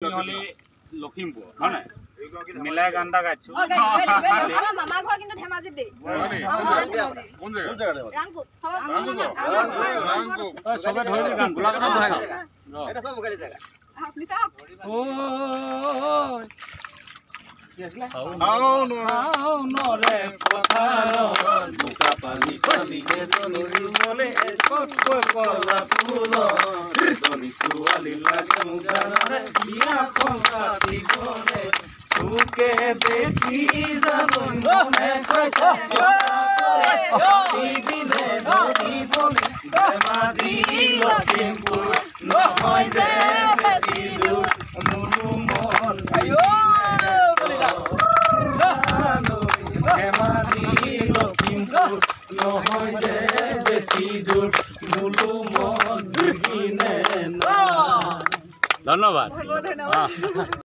আমি হলি লখিমপুর হয় না মিলাই গানটা গাইছো মামা ঘর কিন্তু ধেমাজি দেই কোন জায়গা রাংকু সবে ধরে গান গোলাঘাট ধরে গান এটা সব বগারি জায়গা আপনি সাহেব ওই কি আসলে আও নরে পথার বুকা পানি পানি কে জনি বলে কত কলা ফুল জনি সুয়ালি লাগে মুজারে বিয়া ফলকাতি বলে তুকে দেখি জানো মনে কইছে দিবিনে নদী বলে ধেমাজি লখিমপুর নহয় যে বেশি দূর মুলু মন ধেমাজি লখিমপুর নহয় যে বেশি দূর মুলু মন ধন্যবাদ।